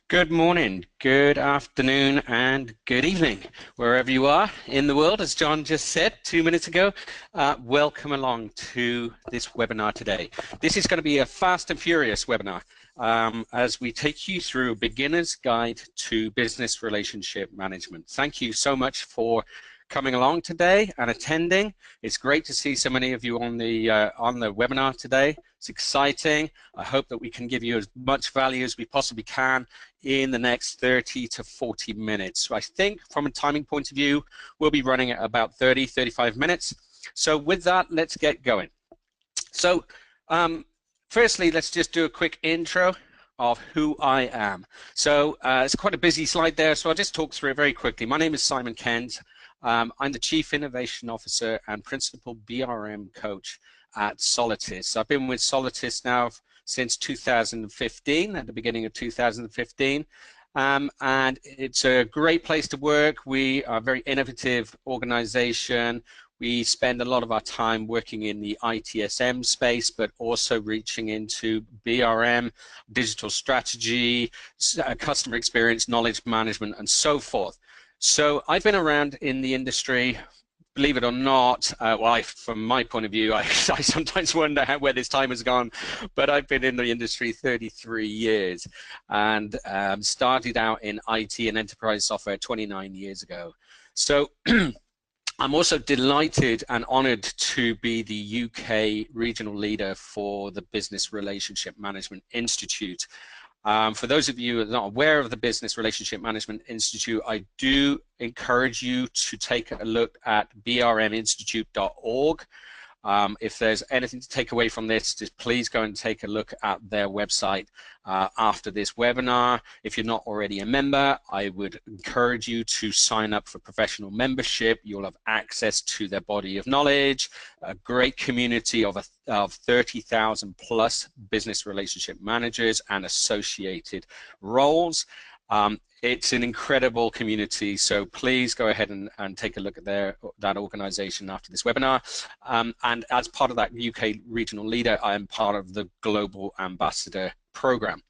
Good morning, good afternoon, and good evening, wherever you are in the world. As John just said 2 minutes ago, welcome along to this webinar today. This is going to be a fast and furious webinar as we take you through a beginner's guide to business relationship management. Thank you so much for coming along today and attending. It's great to see so many of you on the webinar today. It's exciting. I hope that we can give you as much value as we possibly can in the next 30 to 40 minutes. So I think from a timing point of view, we'll be running at about 35 minutes. So with that, let's get going. So firstly, let's just do a quick intro of who I am. So it's quite a busy slide there, so I'll just talk through it very quickly. My name is Simon Kent. I'm the Chief Innovation Officer and Principal BRM Coach at Sollertis. I've been with Sollertis now since 2015, at the beginning of 2015, and it's a great place to work. We are a very innovative organization. We spend a lot of our time working in the ITSM space, but also reaching into BRM, digital strategy, customer experience, knowledge management, and so forth. So I've been around in the industry, believe it or not, from my point of view, I sometimes wonder where this time has gone, but I've been in the industry 33 years and started out in IT and enterprise software 29 years ago. So I'm also delighted and honored to be the UK regional leader for the Business Relationship Management Institute. For those of you who are not aware of the Business Relationship Management Institute, I do encourage you to take a look at brminstitute.org. If there's anything to take away from this, just please go and take a look at their website after this webinar. If you're not already a member, I would encourage you to sign up for professional membership. You'll have access to their body of knowledge, a great community of 30,000 plus business relationship managers and associated roles. It's an incredible community, so please go ahead and take a look at that organization after this webinar. And as part of that UK regional leader, I am part of the Global Ambassador Program.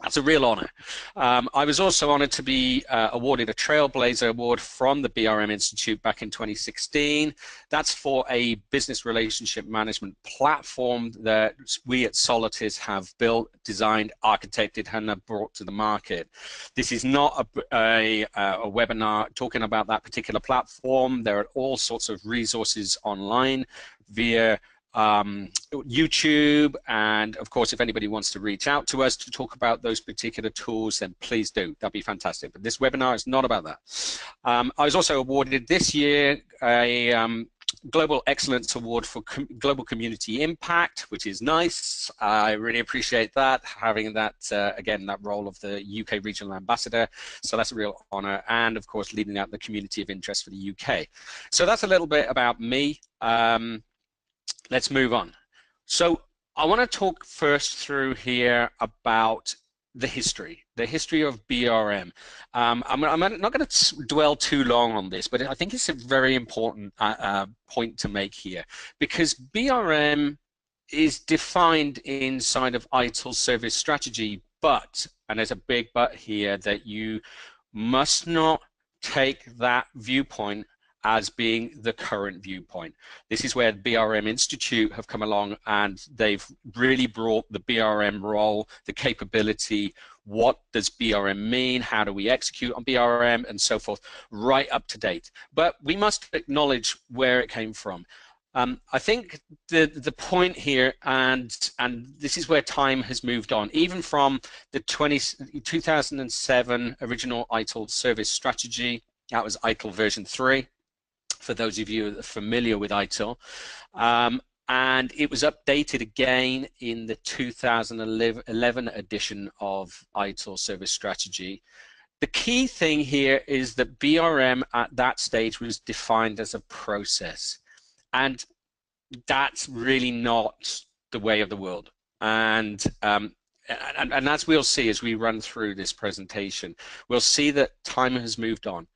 That's a real honor. I was also honored to be awarded a Trailblazer Award from the BRM Institute back in 2016. That's for a business relationship management platform that we at Sollertis have built, designed, architected, and have brought to the market. This is not a webinar talking about that particular platform. There are all sorts of resources online via YouTube, and of course if anybody wants to reach out to us to talk about those particular tools, then please do. That'd be fantastic. But this webinar is not about that. I was also awarded this year a Global Excellence Award for Global Community Impact, which is nice. I really appreciate that, having that, again, that role of the UK Regional Ambassador. So that's a real honor, and of course leading out the community of interest for the UK. So that's a little bit about me. Let's move on. So I want to talk first through here about the history of BRM. I'm not going to dwell too long on this, but I think it's a very important point to make here, because BRM is defined inside of ITIL service strategy, but, and there's a big but here, that you must not take that viewpoint as being the current viewpoint. This is where the BRM Institute have come along, and they've really brought the BRM role, the capability, what does BRM mean, how do we execute on BRM, and so forth, right up to date. But we must acknowledge where it came from. I think the point here, and this is where time has moved on, even from the 2007 original ITIL service strategy. That was ITIL version 3. For those of you that are familiar with ITIL, and it was updated again in the 2011 edition of ITIL Service Strategy. The key thing here is that BRM at that stage was defined as a process, and that's really not the way of the world. And as we'll see as we run through this presentation, we'll see that time has moved on.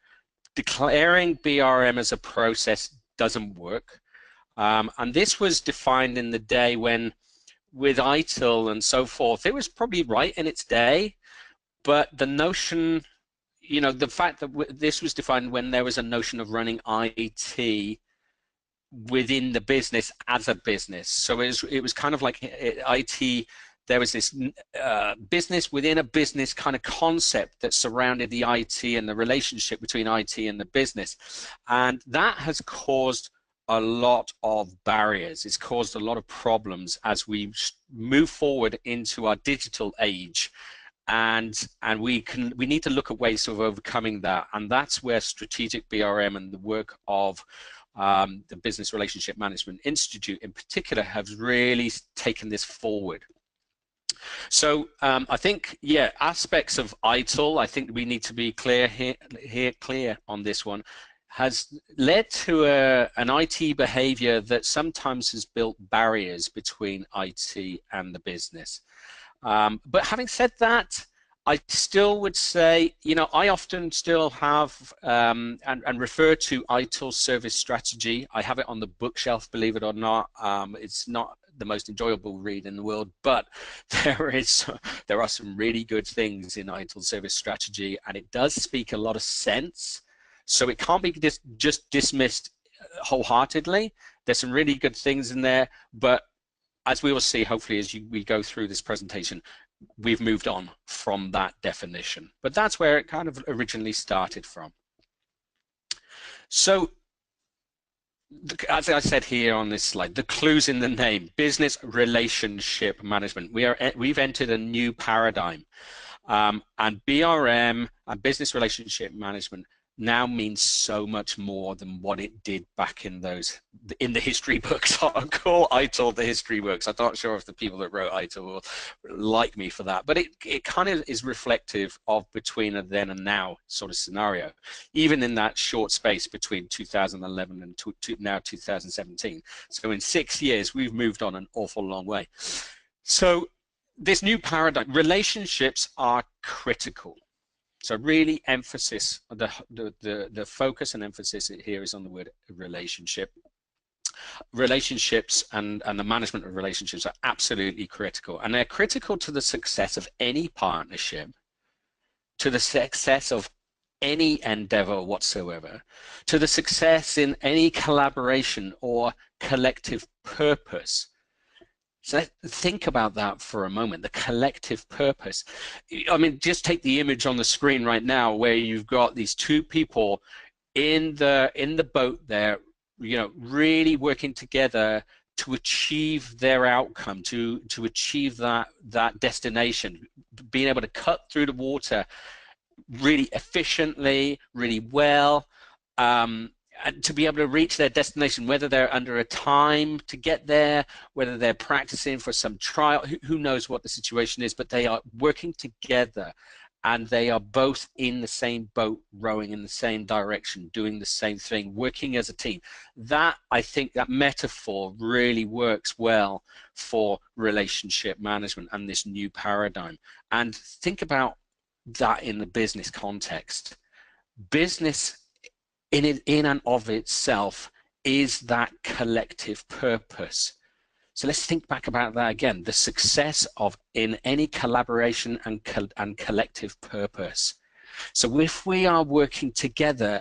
Declaring BRM as a process doesn't work, and this was defined in the day when, with ITIL and so forth, it was probably right in its day, but the notion, you know, the fact that this was defined when there was a notion of running IT within the business as a business. So it was kind of like IT, there was this business within a business kind of concept that surrounded the IT and the relationship between IT and the business. And that has caused a lot of barriers. It's caused a lot of problems as we move forward into our digital age. And we need to look at ways of overcoming that. And that's where strategic BRM and the work of the Business Relationship Management Institute in particular have really taken this forward. So I think, yeah, aspects of ITIL, I think we need to be clear on this one, has led to an IT behavior that sometimes has built barriers between IT and the business. But having said that, I still would say, you know, I often still have and refer to ITIL service strategy. I have it on the bookshelf, believe it or not. It's not the most enjoyable read in the world, but there are some really good things in ITIL service strategy, and it does speak a lot of sense. So it can't be just dismissed wholeheartedly. There's some really good things in there, but as we will see, hopefully, as we go through this presentation, we've moved on from that definition. But that's where it kind of originally started from. So, as I said here on this slide, the clues in the name, business relationship management. We've entered a new paradigm, and BRM and business relationship management now means so much more than what it did back in the history books. I'll call ITIL the history books. I'm not sure if the people that wrote ITIL will like me for that, but it kind of is reflective of between a then and now sort of scenario, even in that short space between 2011 and now 2017. So in 6 years, we've moved on an awful long way. So this new paradigm, relationships are critical. So really emphasis, the focus and emphasis here is on the word relationship. Relationships and the management of relationships are absolutely critical, and they're critical to the success of any partnership, to the success of any endeavor whatsoever, to the success in any collaboration or collective purpose. So think about that for a moment, the collective purpose. I mean, just take the image on the screen right now where you've got these two people in the boat there, you know, really working together to achieve their outcome, to achieve that destination, being able to cut through the water really efficiently, really well, and to be able to reach their destination, whether they're under a time to get there, whether they're practicing for some trial, who knows what the situation is, but they are working together and they are both in the same boat, rowing in the same direction, doing the same thing, working as a team. That, I think, that metaphor really works well for relationship management and this new paradigm. And think about that in the business context. Business in and of itself is that collective purpose. So let's think back about that again. The success of in any collaboration and collective purpose. So if we are working together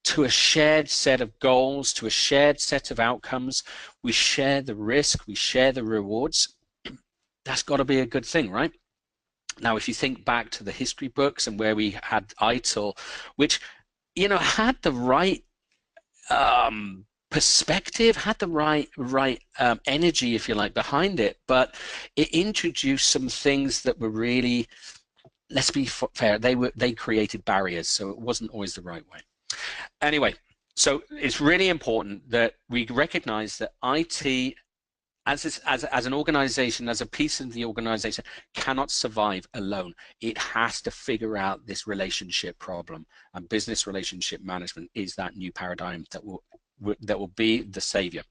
to a shared set of goals, to a shared set of outcomes, we share the risk, we share the rewards, that's got to be a good thing, right? Now, if you think back to the history books and where we had ITIL, which, you know, had the right perspective, had the right energy, if you like, behind it, but it introduced some things that were really, let's be fair, they created barriers, so it wasn't always the right way. Anyway, so it's really important that we recognize that IT as an organization, as a piece of the organization, cannot survive alone. It has to figure out this relationship problem, and business relationship management is that new paradigm that will be the savior.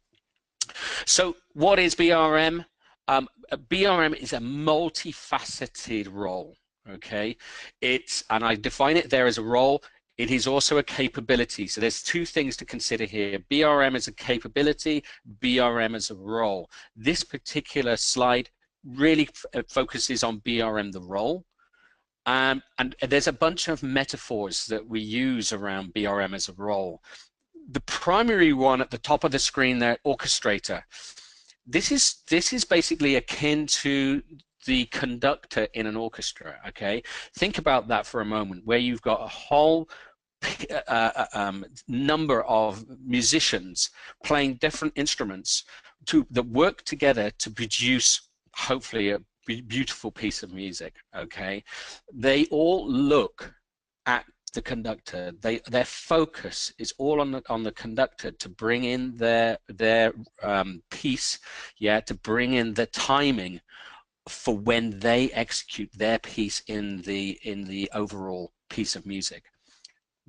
So what is BRM? BRM is a multifaceted role, okay? And I define it there as a role. It is also a capability. So there's two things to consider here. BRM as a capability, BRM as a role. This particular slide really focuses on BRM, the role. And there's a bunch of metaphors that we use around BRM as a role. The primary one at the top of the screen there, orchestrator. This is basically akin to the conductor in an orchestra. Okay, think about that for a moment, where you've got a whole number of musicians playing different instruments that work together to produce, hopefully, a beautiful piece of music. Okay, they all look at the conductor. Their focus is all on the conductor to bring in their piece, yeah, to bring in the timing for when they execute their piece in the overall piece of music.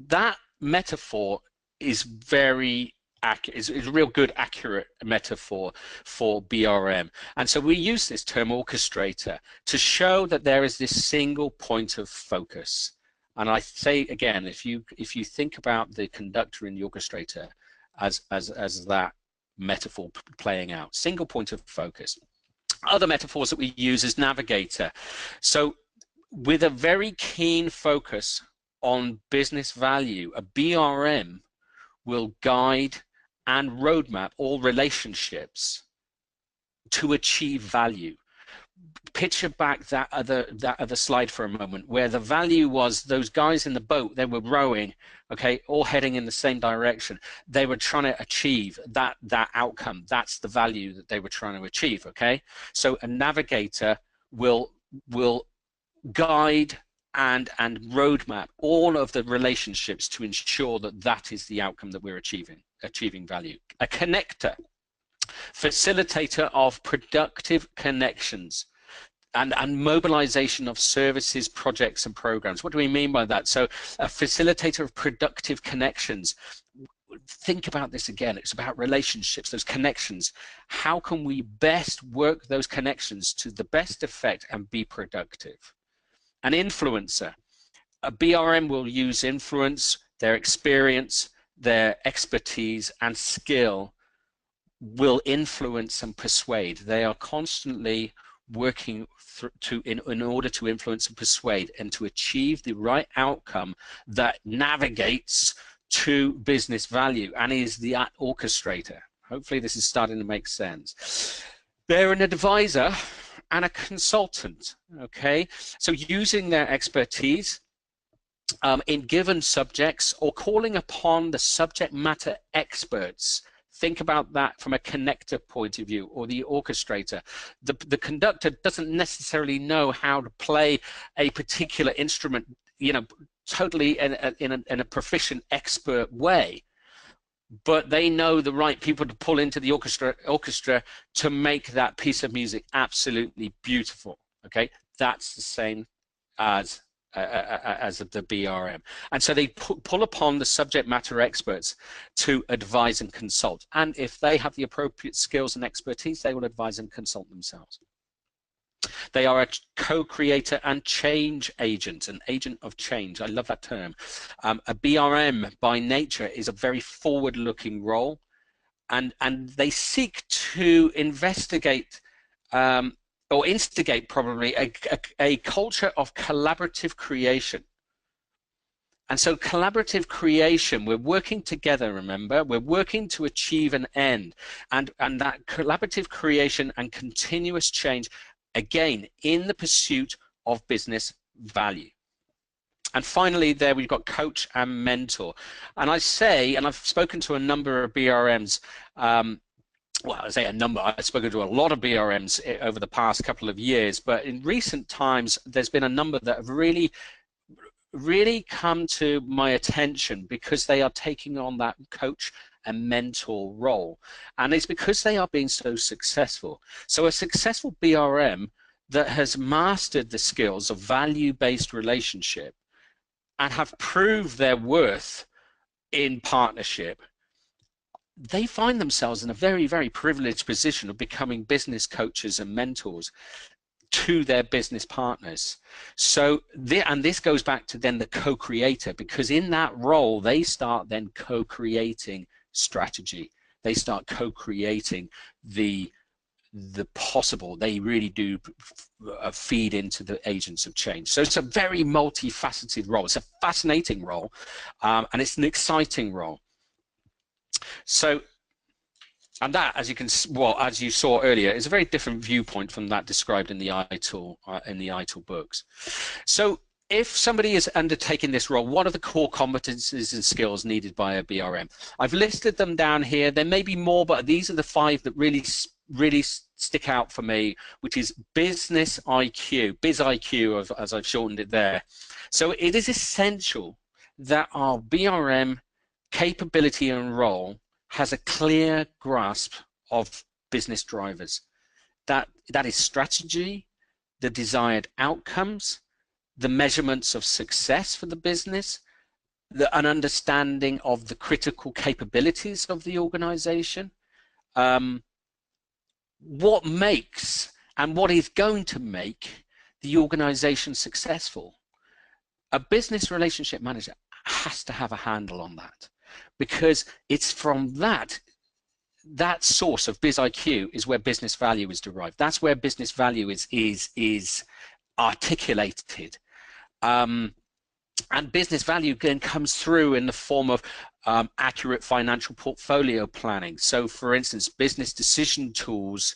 That metaphor is very accurate. Is a real good, accurate metaphor for BRM. And so we use this term orchestrator to show that there is this single point of focus. And I say again, if you think about the conductor in the orchestrator as that metaphor playing out, single point of focus. Other metaphors that we use is navigator. So with a very keen focus on business value, a BRM will guide and roadmap all relationships to achieve value. Picture back that other slide for a moment, where the value was those guys in the boat, they were rowing, okay, all heading in the same direction. They were trying to achieve that outcome. That's the value that they were trying to achieve. Okay, so a navigator will guide and roadmap all of the relationships to ensure that that is the outcome that we're achieving value. A connector, facilitator of productive connections and mobilization of services, projects, and programs. What do we mean by that? So a facilitator of productive connections. Think about this again. It's about relationships, those connections. How can we best work those connections to the best effect and be productive? An influencer. A BRM will use influence, their experience, their expertise, and skill will influence and persuade. They are constantly working in order to influence and persuade and to achieve the right outcome that navigates to business value and is the orchestrator. Hopefully this is starting to make sense. They're an advisor and a consultant. Okay, so using their expertise in given subjects or calling upon the subject matter experts. Think about that from a connector point of view, or the orchestrator. The conductor doesn't necessarily know how to play a particular instrument, you know, totally in a proficient, expert way, but they know the right people to pull into the orchestra to make that piece of music absolutely beautiful. Okay, that's the same as the BRM. And so they pull upon the subject matter experts to advise and consult. And if they have the appropriate skills and expertise, they will advise and consult themselves. They are a co-creator and change agent, an agent of change. I love that term. A BRM by nature is a very forward-looking role, and they seek to investigate or instigate probably a culture of collaborative creation. And so collaborative creation, we're working together, remember, we're working to achieve an end, and that collaborative creation and continuous change, again, in the pursuit of business value. And finally, there we've got coach and mentor. And I say, and I've spoken to a number of BRMs, well, I say a number, I've spoken to a lot of BRMs over the past couple of years, but in recent times, there's been a number that have really come to my attention because they are taking on that coach and mentor role. And it's because they are being so successful. So a successful BRM that has mastered the skills of value-based relationship and have proved their worth in partnership, they find themselves in a very, very privileged position of becoming business coaches and mentors to their business partners. So, and this goes back to then the co-creator, because in that role, they start then co-creating strategy. They start co-creating the possible. They really do feed into the agents of change. So it's a very multifaceted role. It's a fascinating role, and it's an exciting role. So, and that, as you can, well, as you saw earlier, is a very different viewpoint from that described in the ITIL books. So, if somebody is undertaking this role, what are the core competencies and skills needed by a BRM? I've listed them down here. There may be more, but these are the 5 that really stick out for me, which is business IQ, biz IQ, as I've shortened it there. So it is essential that our BRM capability and role has a clear grasp of business drivers. That is strategy, the desired outcomes, the measurements of success for the business, an understanding of the critical capabilities of the organization, what makes and what is going to make the organization successful. A business relationship manager has to have a handle on that, because it's from that source of biz IQ is where business value is derived. That's where business value is articulated. And business value then comes through in the form of accurate financial portfolio planning. So, for instance, business decision tools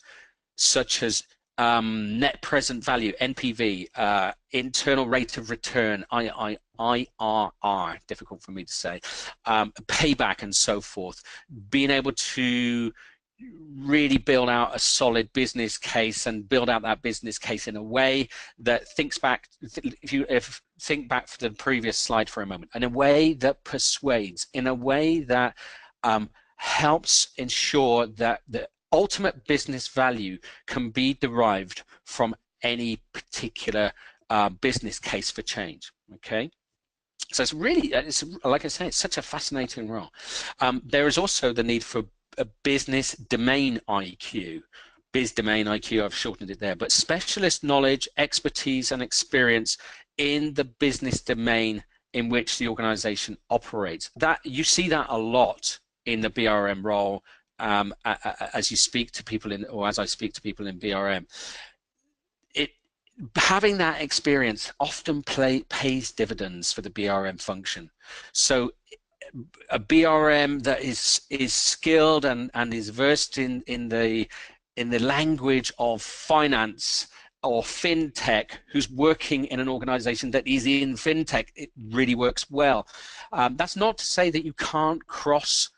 such as net present value, NPV, internal rate of return, IRR, difficult for me to say, payback and so forth, being able to really build out a solid business case and build out that business case in a way that thinks back, think back for the previous slide for a moment, in a way that persuades, in a way that helps ensure that the ultimate business value can be derived from any particular business case for change. Okay, so it's really, like I say, it's such a fascinating role. There is also the need for a business domain IQ. Biz domain IQ, I've shortened it there, but specialist knowledge, expertise, and experience in the business domain in which the organization operates. That you see that a lot in the BRM role, as you speak to people in, or as I speak to people in BRM. Having that experience often pays dividends for the BRM function. So a BRM that is skilled and is versed in the language of finance or fintech, who's working in an organization that is in fintech, it really works well. That's not to say that you can't cross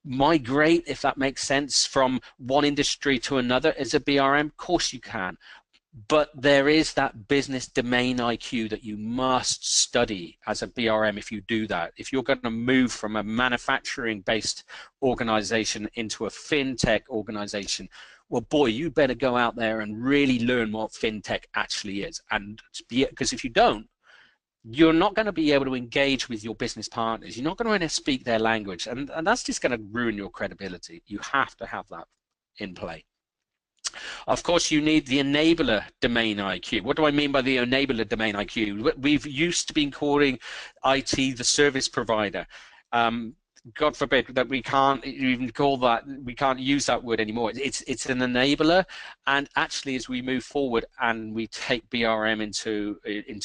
migrate, if that makes sense, from one industry to another as a BRM. Of course you can. But there is that business domain IQ that you must study as a BRM if you do that. If you're going to move from a manufacturing-based organization into a fintech organization, well, boy, you better go out there and really learn what fintech actually is. And because if you don't, you're not going to be able to engage with your business partners. You're not going to speak their language, and that's just going to ruin your credibility. You have to have that in play. Of course, you need the enabler domain IQ. What do I mean by the enabler domain IQ? We've used to be calling IT the service provider. God forbid that we can't even call that, we can't use that word anymore. It's an enabler, and actually as we move forward and we take BRM into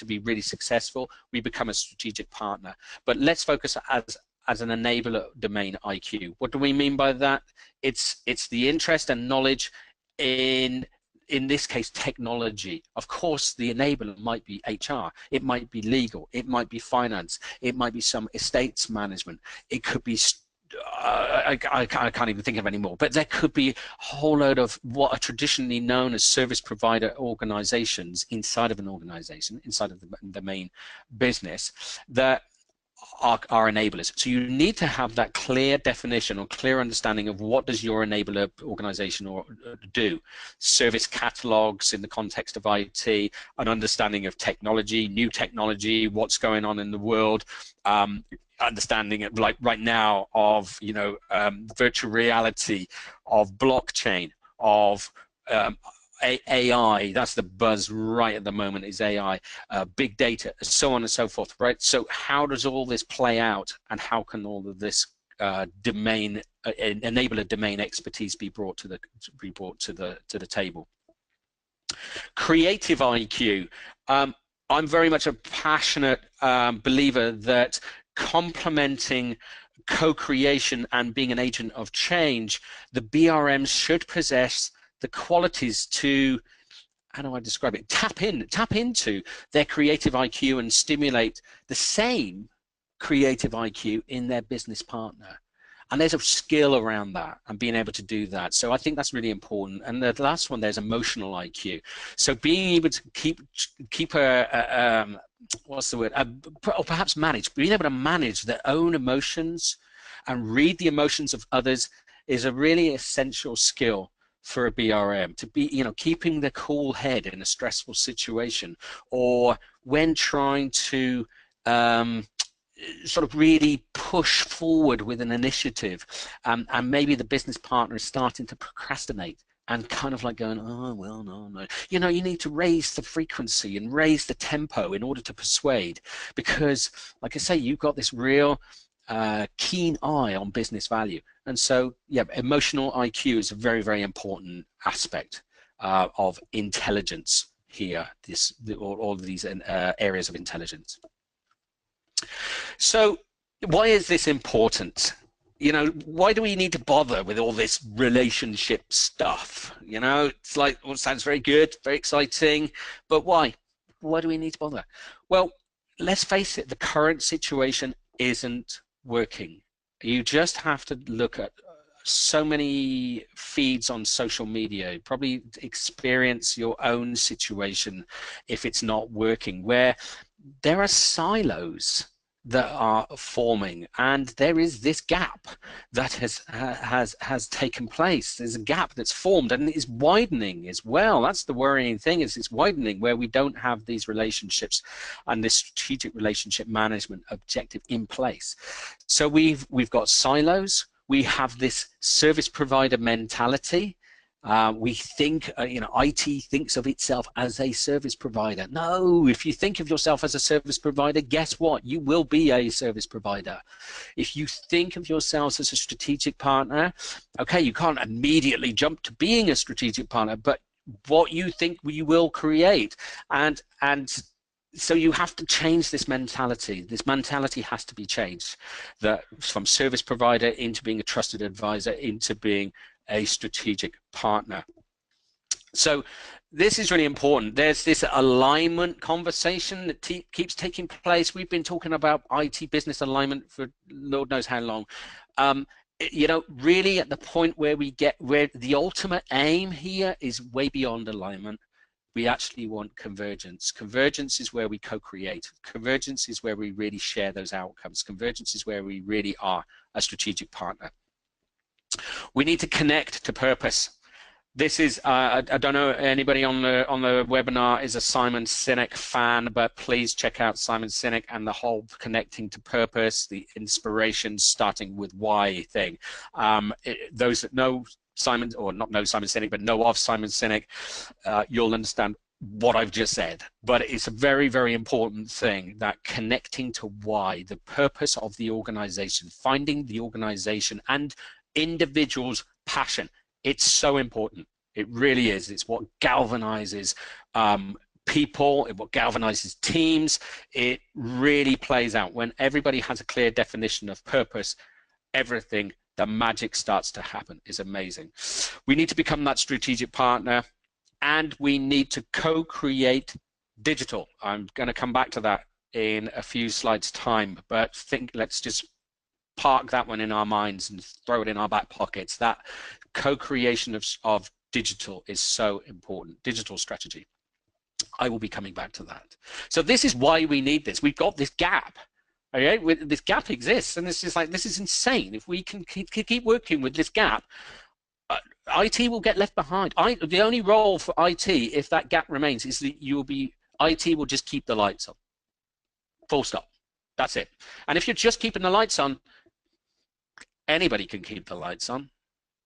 be really successful, we become a strategic partner. But let's focus as an enabler domain IQ. What do we mean by that? It's the interest and knowledge in this case technology. Of course, the enabler might be HR, it might be legal, it might be finance, it might be some estates management, it could be I can't even think of any more, but there could be a whole load of what are traditionally known as service provider organizations inside of an organization, inside of the main business, that are enablers. So you need to have that clear definition or clear understanding of what does your enabler organization do. Service catalogs in the context of IT, an understanding of technology, new technology, what's going on in the world, understanding it like right now of virtual reality, of blockchain, of AI, that's the buzz right at the moment, is AI, big data, so on and so forth, right? So how does all this play out, and how can all of this enabler domain expertise be brought to the table. Creative IQ. I'm very much a passionate believer that complementing co-creation and being an agent of change, the BRMs should possess the qualities to, how do I describe it, tap into their creative IQ and stimulate the same creative IQ in their business partner. And there's a skill around that and being able to do that. So I think that's really important. And the last one, there's emotional IQ. So being able to keep what's the word? Or perhaps manage, being able to manage their own emotions and read the emotions of others is a really essential skill for a BRM, to be, keeping the cool head in a stressful situation, or when trying to sort of really push forward with an initiative, and maybe the business partner is starting to procrastinate and kind of like going, oh, well, no. You need to raise the frequency and raise the tempo in order to persuade, because, like I say, you've got this real keen eye on business value. And so, yeah, emotional IQ is a very, very important aspect of intelligence here, all of these areas of intelligence. So why is this important? Why do we need to bother with all this relationship stuff? It's like, well, it sounds very good, very exciting, but why? Why do we need to bother? Well, let's face it, the current situation isn't working. You just have to look at so many feeds on social media, probably experience your own situation if it's not working, where there are silos that are forming, and there is this gap that has taken place. There's a gap that's formed and is widening as well. That's the worrying thing, is it's widening, where we don't have these relationships and this strategic relationship management objective in place. So we've got silos. We have this service provider mentality. We think, IT thinks of itself as a service provider. No, if you think of yourself as a service provider, guess what? You will be a service provider. If you think of yourselves as a strategic partner, okay, you can't immediately jump to being a strategic partner, but what you think you will create. And so you have to change this mentality. This mentality has to be changed, that from service provider into being a trusted advisor, into being a strategic partner. So this is really important. There's this alignment conversation that keeps taking place. We've been talking about IT business alignment for Lord knows how long. Really at the point where where the ultimate aim here is way beyond alignment. We actually want convergence. Convergence is where we co-create. Convergence is where we really share those outcomes. Convergence is where we really are a strategic partner. We need to connect to purpose. This is, I don't know anybody on the webinar is a Simon Sinek fan, but please check out Simon Sinek and the whole connecting to purpose, the inspiration starting with why thing. Those that know Simon, or not know Simon Sinek, but know of Simon Sinek, you'll understand what I've just said. But it's a very, very important thing, that connecting to why, the purpose of the organization, finding the organization and individuals' passion. It's so important. It really is. It's what galvanizes people, what galvanizes teams. It really plays out. When everybody has a clear definition of purpose, everything, the magic starts to happen. Is amazing. We need to become that strategic partner, and we need to co-create digital. I'm going to come back to that in a few slides' time, but let's just park that one in our minds and throw it in our back pockets. That co-creation of digital is so important. Digital strategy. I will be coming back to that. So this is why we need this. We've got this gap. Okay, this gap exists, and this is insane. If we can keep working with this gap, IT will get left behind. The only role for IT, if that gap remains, is that IT will just keep the lights on. Full stop. That's it. And if you're just keeping the lights on, anybody can keep the lights on,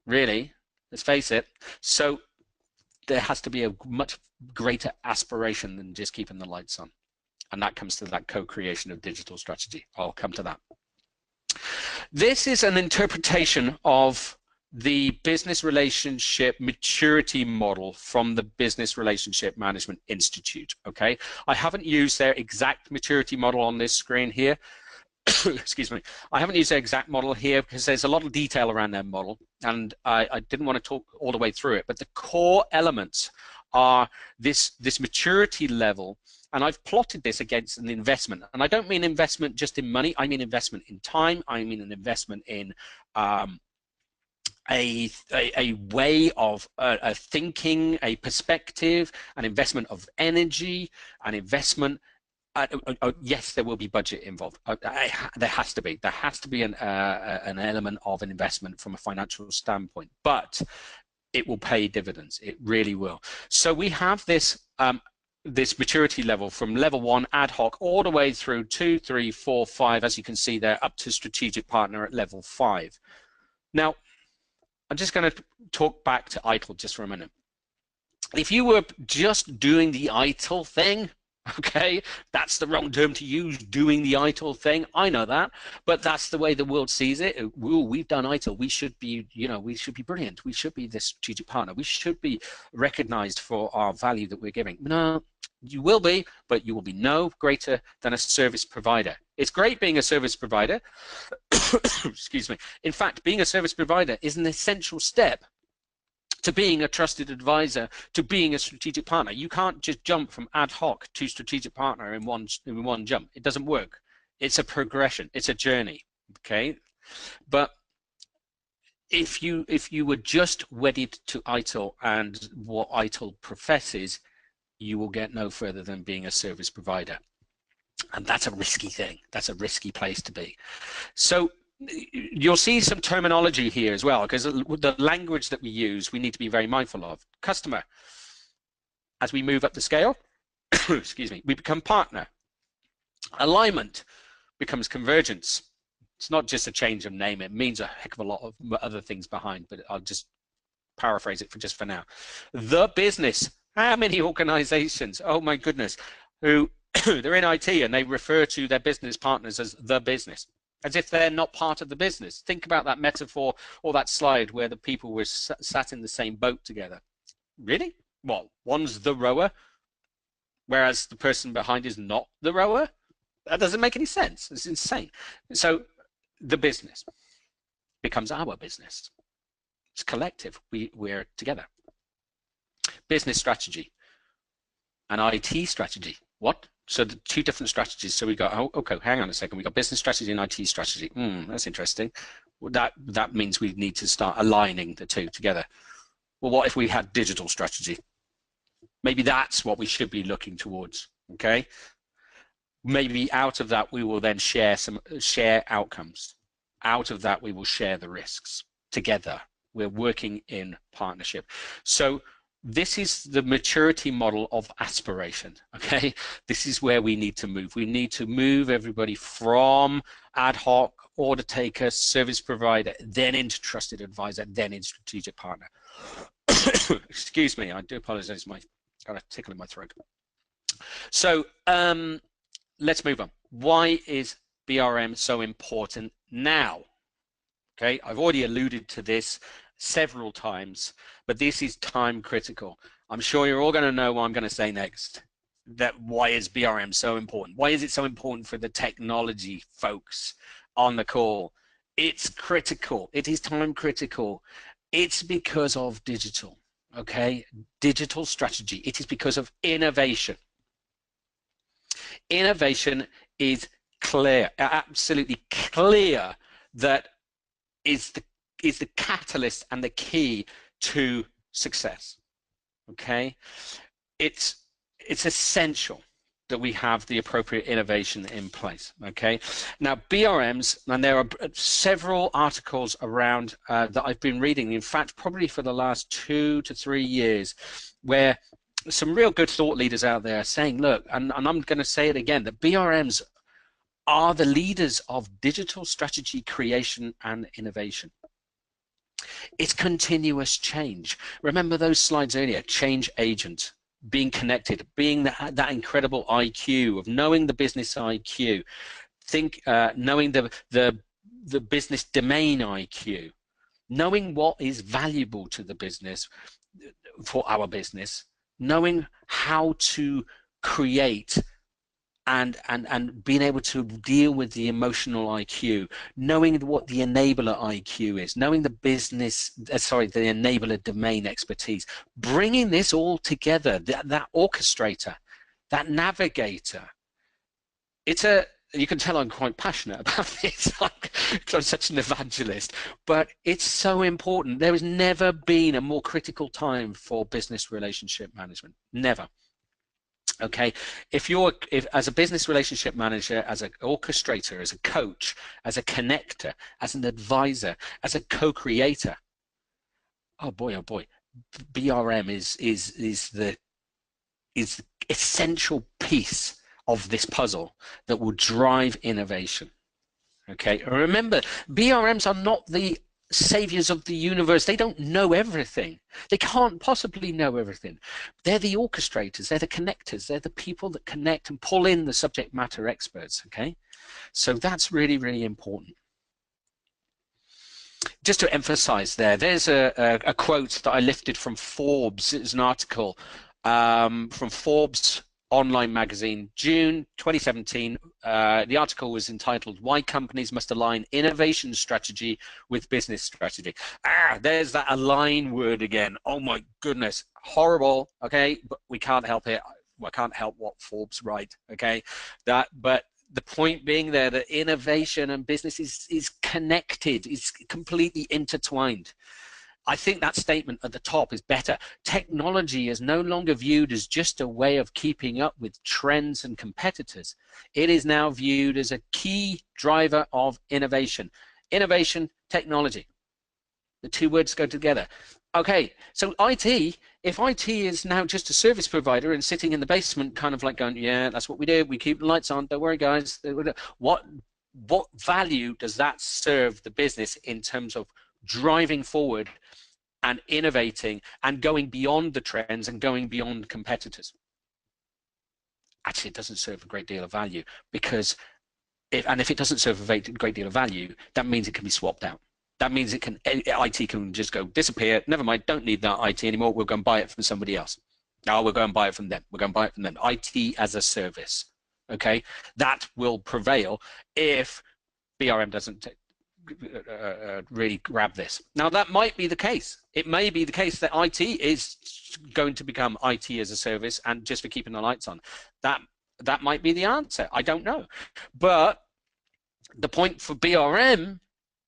really. Let's face it. So there has to be a much greater aspiration than just keeping the lights on. And that comes to that co-creation of digital strategy. I'll come to that. This is an interpretation of the business relationship maturity model from the Business Relationship Management Institute. Okay, I haven't used their exact maturity model on this screen here. Excuse me. I haven't used their exact model here because there's a lot of detail around their model, and I didn't want to talk all the way through it. But the core elements are this maturity level. And I've plotted this against an investment. And I don't mean investment just in money. I mean investment in time. I mean an investment in a way of thinking, a perspective, an investment of energy, an investment. Yes, there will be budget involved. There has to be. There has to be an element of an investment from a financial standpoint. But it will pay dividends. It really will. So we have this this maturity level from level 1 ad hoc all the way through 2, 3, 4, 5, as you can see there, up to strategic partner at level 5. Now, I'm just going to talk back to ITIL just for a minute. If you were just doing the ITIL thing, okay, that's the wrong term to use, doing the ITIL thing. I know that, but that's the way the world sees it. Ooh, we've done ITIL. We should be, you know, we should be brilliant. We should be this strategic partner. We should be recognized for our value that we're giving. No, you will be, but you will be no greater than a service provider. It's great being a service provider. Excuse me. In fact, being a service provider is an essential step to being a trusted advisor, to being a strategic partner. You can't just jump from ad hoc to strategic partner in one jump. It doesn't work. It's a progression. It's a journey. Okay, but if you were just wedded to ITIL and what ITIL professes, you will get no further than being a service provider, and that's a risky thing. That's a risky place to be. So you'll see some terminology here as well, because the language that we use, we need to be very mindful of. Customer, as we move up the scale, excuse me, we become partner. Alignment becomes convergence. It's not just a change of name, it means a heck of a lot of other things behind, but I'll just paraphrase it for now. The business, how many organizations, oh my goodness, who they're in IT and they refer to their business partners as the business, as if they're not part of the business. Think about that metaphor or that slide where the people were sat in the same boat together. Really? Well, one's the rower, whereas the person behind is not the rower? That doesn't make any sense. It's insane. So the business becomes our business. It's collective. We're together. Business strategy and IT strategy. What? So the two different strategies. So we got, oh, okay, hang on a second. We got business strategy and IT strategy. That's interesting. Well, that means we need to start aligning the two together. Well, what if we had digital strategy? Maybe that's what we should be looking towards. Okay. Maybe out of that we will then share outcomes. Out of that we will share the risks together. We're working in partnership. So this is the maturity model of aspiration, okay? This is where we need to move. We need to move everybody from ad hoc, order taker, service provider, then into trusted advisor, then into strategic partner. Excuse me, I do apologize, I got a tickle in my throat. So let's move on. Why is BRM so important now? Okay, I've already alluded to this several times, but this is time critical. I'm sure you're all going to know what I'm going to say next. That why is BRM so important? Why is it so important for the technology folks on the call? It's critical. It is time critical. It's because of digital, okay? Digital strategy. It is because of innovation. Innovation is clear, absolutely clear, that is the catalyst and the key to success. Okay, it's essential that we have the appropriate innovation in place. Okay, now BRMs, and there are several articles around that I've been reading, in fact probably for the last 2 to 3 years, where some real good thought leaders out there are saying, look, and I'm going to say it again, that BRMs are the leaders of digital strategy creation and innovation. It's continuous change. Remember those slides earlier, change agent, being connected, being that incredible IQ of knowing the business IQ, knowing the the business domain IQ, knowing what is valuable to the business, for our business, knowing how to create and being able to deal with the emotional IQ, knowing what the enabler IQ is, knowing the business, the enabler domain expertise, bringing this all together, that orchestrator, that navigator. You can tell I'm quite passionate about this because I'm such an evangelist, but it's so important. There has never been a more critical time for business relationship management. Never. Okay, if as a business relationship manager, as an orchestrator, as a coach, as a connector, as an advisor, as a co-creator, oh boy, BRM is the essential piece of this puzzle that will drive innovation. Okay, remember, BRMs are not the saviors of the universe. They don't know everything. They can't possibly know everything. They're the orchestrators, they're the connectors, they're the people that connect and pull in the subject matter experts. Okay, so that's really, really important. Just to emphasize there's a quote that I lifted from Forbes. It's an article from Forbes online magazine, June 2017. The article was entitled "Why Companies Must Align Innovation Strategy with Business Strategy." There's that align word again. Oh my goodness, horrible. Okay, but we can't help it. I can't help what Forbes write. Okay, but the point being there that innovation and business is connected, is completely intertwined. I think that statement at the top is better. Technology is no longer viewed as just a way of keeping up with trends and competitors. It is now viewed as a key driver of innovation. Innovation, technology. The two words go together. Okay, so IT, if IT is now just a service provider and sitting in the basement kind of like going, yeah, that's what we do, we keep the lights on, don't worry guys, what value does that serve the business in terms of driving forward and innovating and going beyond the trends and going beyond competitors? Actually, it doesn't serve a great deal of value, because if it doesn't serve a great deal of value, that means it can be swapped out. That means IT can just go disappear. Never mind, don't need that IT anymore. We'll go and buy it from somebody else. Now we'll go and buy it from them. We'll go and buy it from them. IT as a service. Okay, that will prevail if BRM doesn't really grab this. Now that might be the case. It may be the case that IT is going to become IT as a service and just for keeping the lights on. That might be the answer. I don't know. But the point for BRM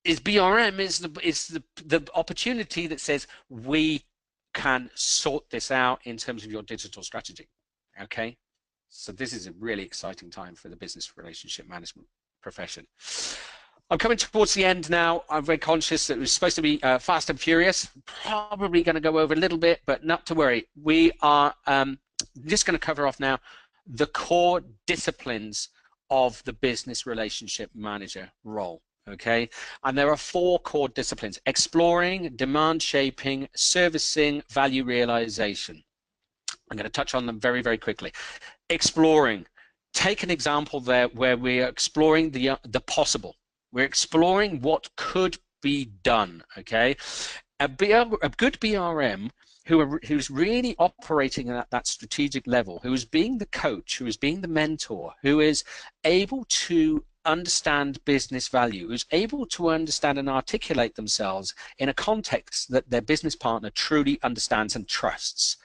is the opportunity that says we can sort this out in terms of your digital strategy. Okay, so this is a really exciting time for the business relationship management profession. I'm coming towards the end now. I'm very conscious that it was supposed to be fast and furious. Probably going to go over a little bit, but not to worry. We are just going to cover off now the core disciplines of the business relationship manager role. Okay, and there are 4 core disciplines: exploring, demand shaping, servicing, value realization. I'm going to touch on them very, very quickly. Exploring. Take an example there where we are exploring the possible. We're exploring what could be done. Okay, a good BRM who's really operating at that strategic level, who is being the coach, who is being the mentor, who is able to understand business value, who's able to understand and articulate themselves in a context that their business partner truly understands and trusts.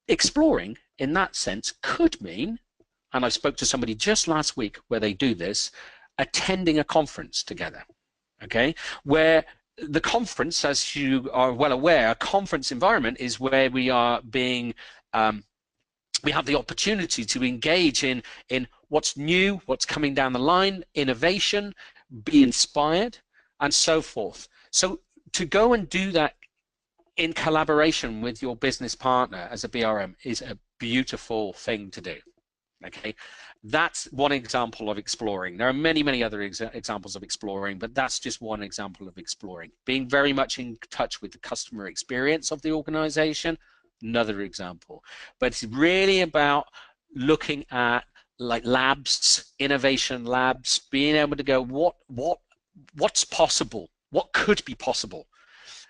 Exploring, in that sense, could mean, and I spoke to somebody just last week where they do this, attending a conference together, okay, where the conference, as you are well aware, a conference environment is where we are being we have the opportunity to engage in what's new, what's coming down the line, innovation, be inspired, and so forth. So to go and do that in collaboration with your business partner as a BRM is a beautiful thing to do. Okay, that's one example of exploring. There are many, many other examples of exploring, but that's just one example of exploring. Being very much in touch with the customer experience of the organization, another example. But it's really about looking at like labs, innovation labs, being able to go, what what's possible, what could be possible.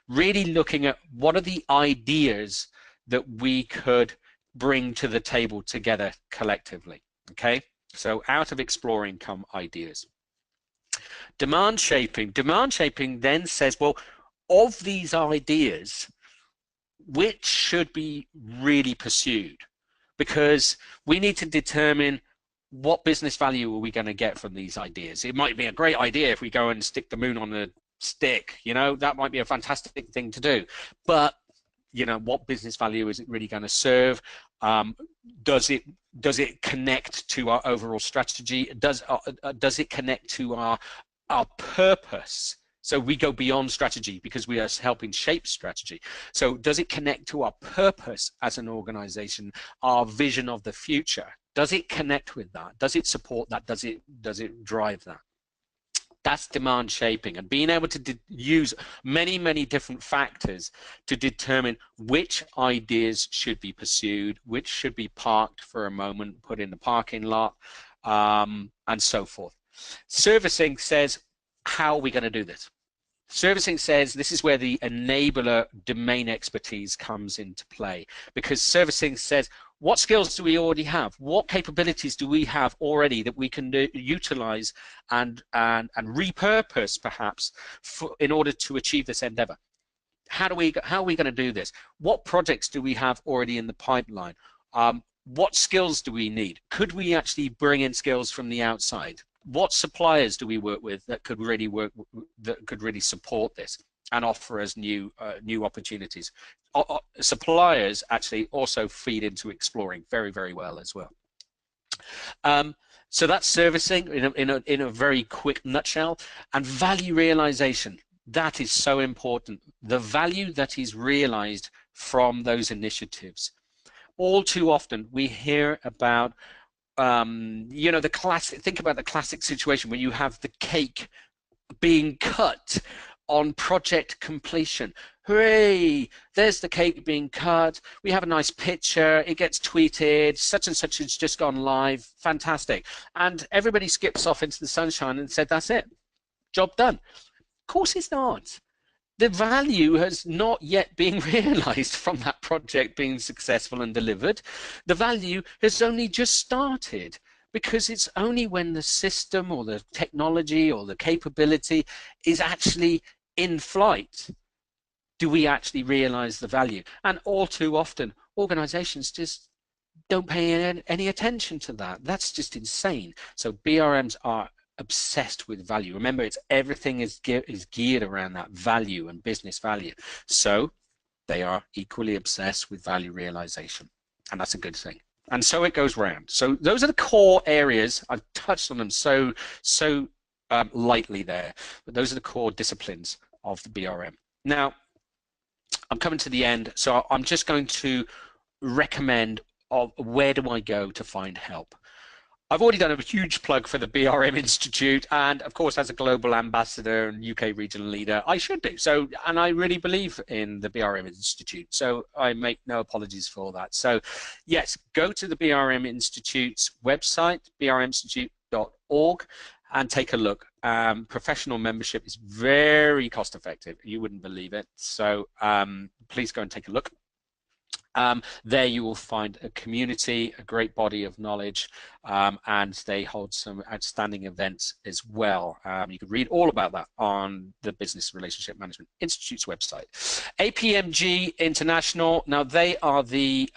Really looking at what are the ideas that we could bring to the table together collectively, okay? So out of exploring come ideas. Demand shaping. Demand shaping then says, well, of these ideas, which should be really pursued? Because we need to determine what business value are we going to get from these ideas. It might be a great idea if we go and stick the moon on a stick, you know, that might be a fantastic thing to do. But, you know, what business value is it really going to serve? Does it connect to our overall strategy? Does it connect to our purpose? So we go beyond strategy because we are helping shape strategy. So does it connect to our purpose as an organization, our vision of the future? Does it connect with that? Does it support that? Does it drive that? That's demand shaping, and being able to use many, many different factors to determine which ideas should be pursued, which should be parked for a moment, put in the parking lot, and so forth. Servicing says, how are we going to do this? Servicing says this is where the enabler domain expertise comes into play, because servicing says, what skills do we already have? What capabilities do we have already that we can utilize and repurpose perhaps in order to achieve this endeavor? How are we going to do this? What projects do we have already in the pipeline? What skills do we need? Could we actually bring in skills from the outside? What suppliers do we work with that could really support this and offer us new opportunities? Suppliers actually also feed into exploring very, very well as well. So that's servicing in a very quick nutshell. And value realization, that is so important. The value that is realized from those initiatives. All too often we hear about you know, think about the classic situation where you have the cake being cut on project completion. Hooray, there's the cake being cut, we have a nice picture, it gets tweeted, such and such has just gone live, fantastic. And everybody skips off into the sunshine and said, that's it, job done. Of course it's not. The value has not yet been realized from that project being successful and delivered. The value has only just started, because it's only when the system or the technology or the capability is actually in flight do we actually realize the value. And all too often, organizations just don't pay any attention to that. That's just insane. So BRMs are obsessed with value. Remember, everything is geared around that value and business value. So they are equally obsessed with value realization, and that's a good thing. And so it goes round. So those are the core areas. I've touched on them so lightly there, but those are the core disciplines of the BRM. Now, I'm coming to the end, so I'm just going to recommend where do I go to find help. I've already done a huge plug for the BRM Institute, and of course, as a global ambassador and UK regional leader, I should do so. And I really believe in the BRM Institute, so I make no apologies for that. So, yes, go to the BRM Institute's website, brminstitute.org, and take a look. Professional membership is very cost-effective. You wouldn't believe it. So please go and take a look. There you will find a community, a great body of knowledge, and they hold some outstanding events as well. You can read all about that on the Business Relationship Management Institute's website. APMG International, now they are the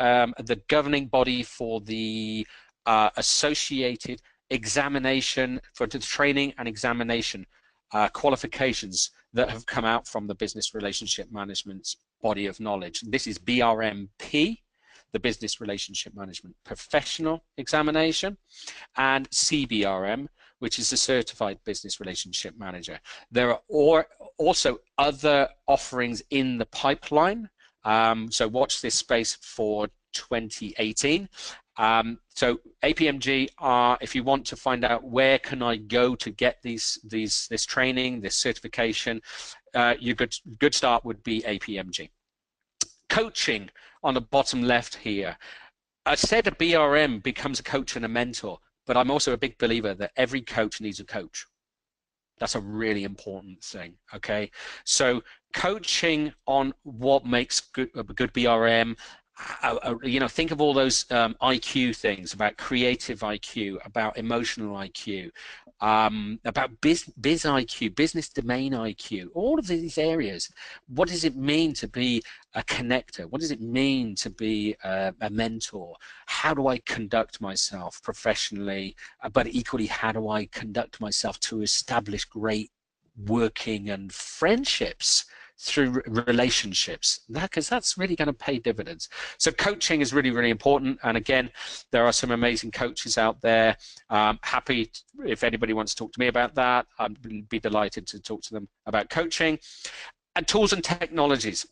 governing body for the associated examination, for the training and examination qualifications that have come out from the Business Relationship Management's body of knowledge. This is BRMP, the Business Relationship Management Professional Examination, and CBRM, which is the Certified Business Relationship Manager. There are also other offerings in the pipeline, so watch this space for 2018. So APMG if you want to find out where can I go to get this training, this certification, your good start would be APMG. Coaching on the bottom left here. I said a BRM becomes a coach and a mentor, but I'm also a big believer that every coach needs a coach. That's a really important thing, okay? So coaching on what makes a good BRM, you know, think of all those IQ things, about creative IQ, about emotional IQ, about biz IQ, business domain IQ, all of these areas. What does it mean to be a connector? What does it mean to be a mentor? How do I conduct myself professionally, but equally, how do I conduct myself to establish great working and friendships through relationships? Because that's really going to pay dividends. So coaching is really, really important. And again, there are some amazing coaches out there. Happy if anybody wants to talk to me about that. I'd be delighted to talk to them about coaching. And tools and technologies.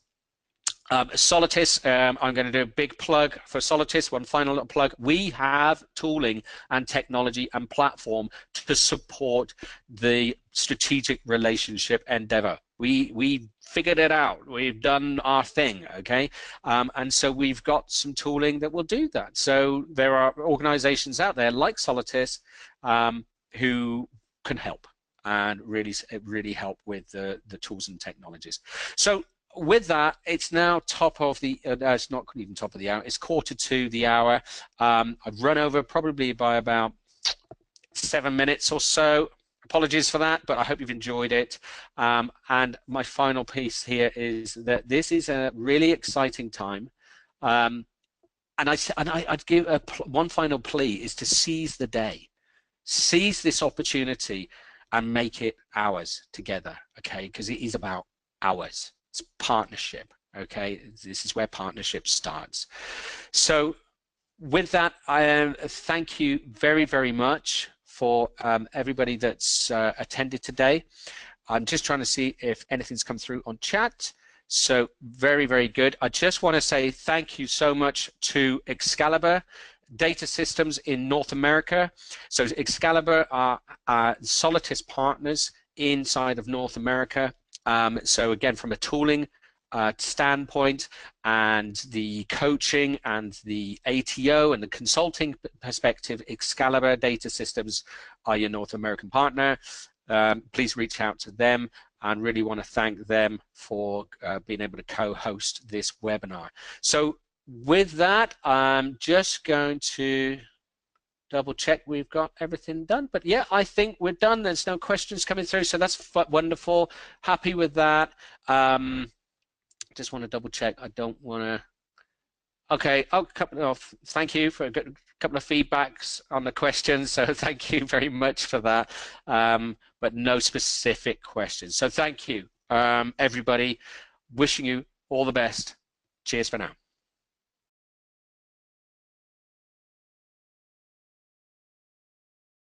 Sollertis, I'm going to do a big plug for Sollertis, one final little plug. We have tooling and technology and platform to support the strategic relationship endeavor. We figured it out. We've done our thing, okay? And so we've got some tooling that will do that. So there are organizations out there like Sollertis who can help and really help with the tools and technologies. So with that, it's now top of the, it's not even top of the hour, it's 1:45 the hour. I've run over probably by about 7 minutes or so. Apologies for that, but I hope you've enjoyed it. And my final piece here is that this is a really exciting time. And I'd give one final plea is to seize the day. Seize this opportunity and make it ours together, okay? Because it is about ours. It's partnership, okay? This is where partnership starts. So with that, I thank you very, very much for everybody that's attended today. I'm just trying to see if anything's come through on chat. So very, very good. I just want to say thank you so much to Excalibur Data Systems in North America. So Excalibur are Sollertis partners inside of North America. So again, from a tooling standpoint and the coaching and the ATO and the consulting perspective, Excalibur Data Systems are your North American partner. Please reach out to them, and really want to thank them for being able to co-host this webinar. So with that, I'm just going to double check we've got everything done, but yeah, I think we're done. There's no questions coming through, so that's wonderful. Happy with that. Just want to double check. I don't want to. Okay. Oh, thank you for a couple of feedbacks on the questions. So thank you very much for that. But no specific questions. So thank you, everybody. Wishing you all the best. Cheers for now.